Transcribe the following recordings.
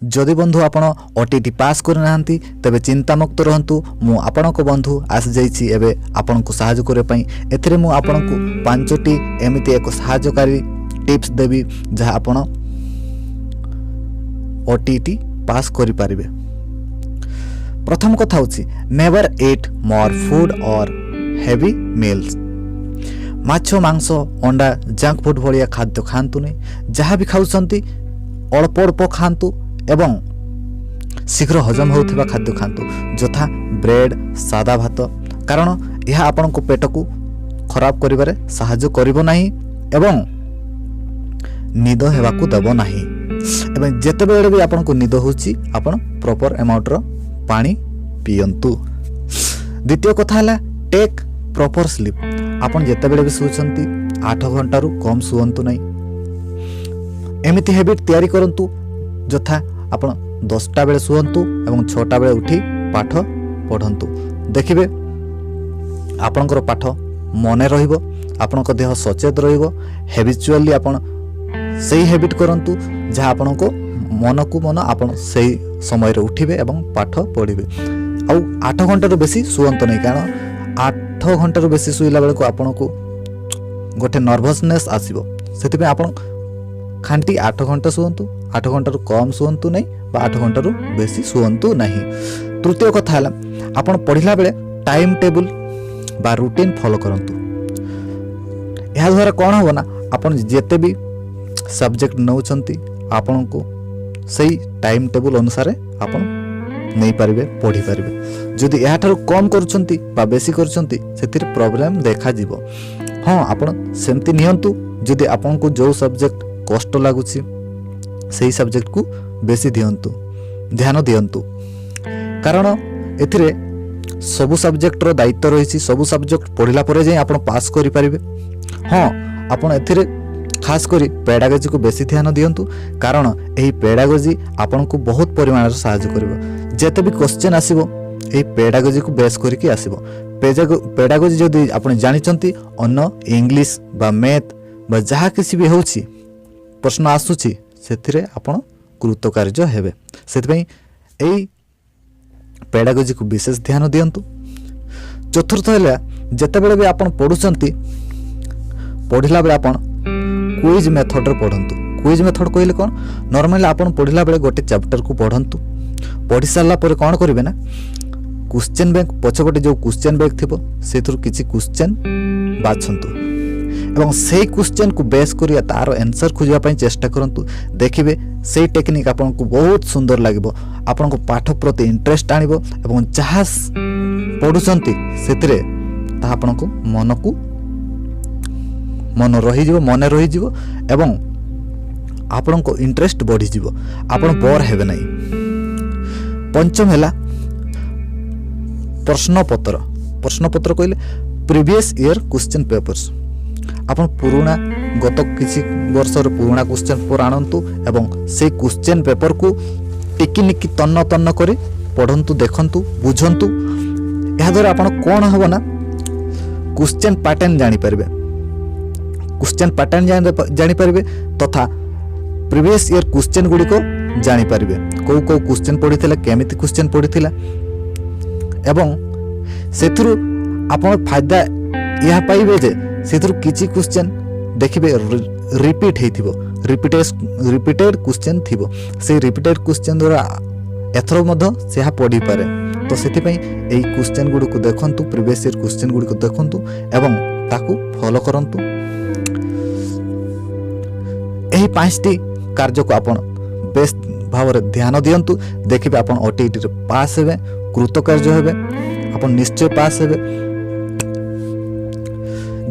जदि बंधु आपण ओटीटी पास करना तेबे चिंतामुक्त रहंतु मु आपणक बंधु आसी जाइछि एबे आपणको सहायता करे पई एथिरे मु आपणको 5टी एमिति एक सहायकारी टिप्स देबी जहा आपण ओटीटी पास करि पारिबे। प्रथम कथा होछि नेवर ईट मोर फूड और हेवी मील्स। माछ मांस अंडा जंक फूड भलिया खाद्य खांतु नहीं, जहाँ भी खाउछंती अल्प अल्प खांतु एवं शीघ्र हजम होउथिबा खाद्य खांतु जथा ब्रेड सादा भात, कारण यह आपन को पेट को खराब करिबारे सहायता करिवो नाही एवं निद हेबाकू देबो नाही। एवं जेते बेले भी आपन को निद होउची आपन प्रॉपर अमाउंट रो पानी पियंतु। द्वितीय कथा हला टेक प्रॉपर स्लीप। आपन जेते बेले भी सुचंती 8 घंटा रु कम सुवंतु नाही। एमिति हैबिट तयारी करंतु जथा आपण 10टा बेले सुवंतु एवं 6टा बेले उठी पाठ पढ़ंतु। देखिबे आपनकर पाठ मने रहिबो, आपनक देह सचेत रहिबो। हैबिचुअली आपण सही हैबिट करंतु जहाँ आपनको मन को मन आपण सही समय रे उठिबे एवं पाठ पढ़िबे। आ 8 घंटा रु बेसी सुवंतु नहीं, कारण 8 घंटा रु बेसी सुइला बेले को आपनको गोटे नर्वसनेस आसीबो। सेति आपण खांटी 8 घंटा सुवंतु, 8 घंटा रु कम सुवंतु नहीं बा 8 घंटा रु बेसी सुवंतु नहीं। तृतीय कथा हला आपण पढ़िला बेले टाइम टेबल बा रूटीन फॉलो करंतु। या द्वारा कोन हो ना आपण जेते भी सब्जेक्ट नउचंती आपण को सही टाइम टेबल अनुसार आपण नहीं पारिबे पढ़ी पारिबे। जदि या ठार कम करूचंती बा बेसी करूचंती सेतिर प्रॉब्लम देखा जिवो। हां आपण सेमति नियंतु जदि आपण को जो सब्जेक्ट कष्ट लागुची सही सब्जेक्ट को बेसी ध्यान दियंतु, कारण एथिरे सबु सब्जेक्ट रो दायित्व रहिछि। सबु सब्जेक्ट पढ़िला परे जे आपण पास करि परिबे। हां आपण एथिरे खास करी पेडागोजी को बेसी ध्यान दियंतु, कारण एही पेडागोजी आपण को बहुत परिमाण रे सहायता करिवो। जेते भी क्वेश्चन आसीबो एही पेडागोजी को बेस करिके आसीबो। पेडागोजी जदि आपण जानिचंती अन्न इंग्लिश बा मैथ बा जहा किसी भी होछि प्रश्न आसुछि सेथिरे आपण कृतकार्य हेबे। सेथिपई एही पेडागोजी को विशेष ध्यान दियंतु। चतुर्थ हला जेते बेले भी आपण पढुचंती पढ़िला बेले आपण क्विज मेथड रे पढ़ंतु। क्विज मेथड कहले कोन, नॉर्मली आपण पढ़िला बेले गोटे चैप्टर को पढ़ंतु। पढ़ी सारला पर कोन करिवे ना क्वेश्चन बैंक पछपटे जो क्वेश्चन बैंक थिबो सेथुर किछि क्वेश्चन बाछंतु एवं सेही क्वेश्चन को बेस करिया तार आंसर खोजिया पई चेष्टा करंतु। देखिबे सेही टेक्निक आपन को बहुत सुंदर लागिबो। आपन को पाठ प्रति इंटरेस्ट आनिबो एवं जहा पढुचंती सेतिरे ता आपन को मन रही जीवो एवं आपन को इंटरेस्ट बढ़ी जीवो, आपन बोर हेबे नहीं। पंचम हैला प्रश्न पत्र कहले प्रीवियस ईयर क्वेश्चन पेपर्स। आपन पुराना गत किछि वर्ष रो पुराना क्वेश्चन पेपर आनंतु एवं से क्वेश्चन पेपर को टिकी निकी तन्न तन्न करी पढ़ंतु, देखंतु, बुझंतु। या द्वारा आपन कोन हबो ना क्वेश्चन पैटर्न जानि परिबे। क्वेश्चन पैटर्न जानि परिबे तथा प्रीवियस ईयर क्वेश्चन गुडी को जानि परिबे। को क्वेश्चन पढ़िथिला, केमिति क्वेश्चन पढ़िथिला एवं सेथुरु आपन फायदा यह पाइबे जे सेथुरु किछि क्वेश्चन देखिबे रिपीट हेथिबो। रिपीटेड क्वेश्चन थिबो। से रिपीटेड क्वेश्चन द्वारा एथरो मध सेहा पढ़ी पारे। तो सेति पई एई क्वेश्चन गुडी को देखंतु, प्रीवियस ईयर क्वेश्चन गुडी को देखंतु एवं ताकू फॉलो करंतु। एही 5टी कार्य को आपण बेस्ट भाव रे ध्यान दियंतु। देखिबे आपण ओटीटी रे पास हेबे, कृतकार्य हेबे, आपण निश्चय पास हेबे।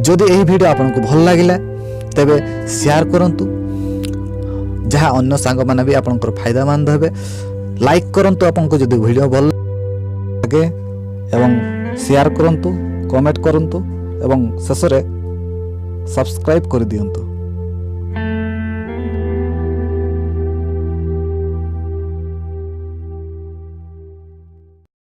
जदि एही वीडियो आपण को भल लागिला तेबे शेयर करंतु, जहाँ अन्य सांग माने भी आपनकर फायदा मान हेबे। लाइक करंतु आपन को जदि वीडियो भल लागे एवं शेयर करंतु, कमेंट करंतु एवं शेष रे सब्सक्राइब कर दियंतु।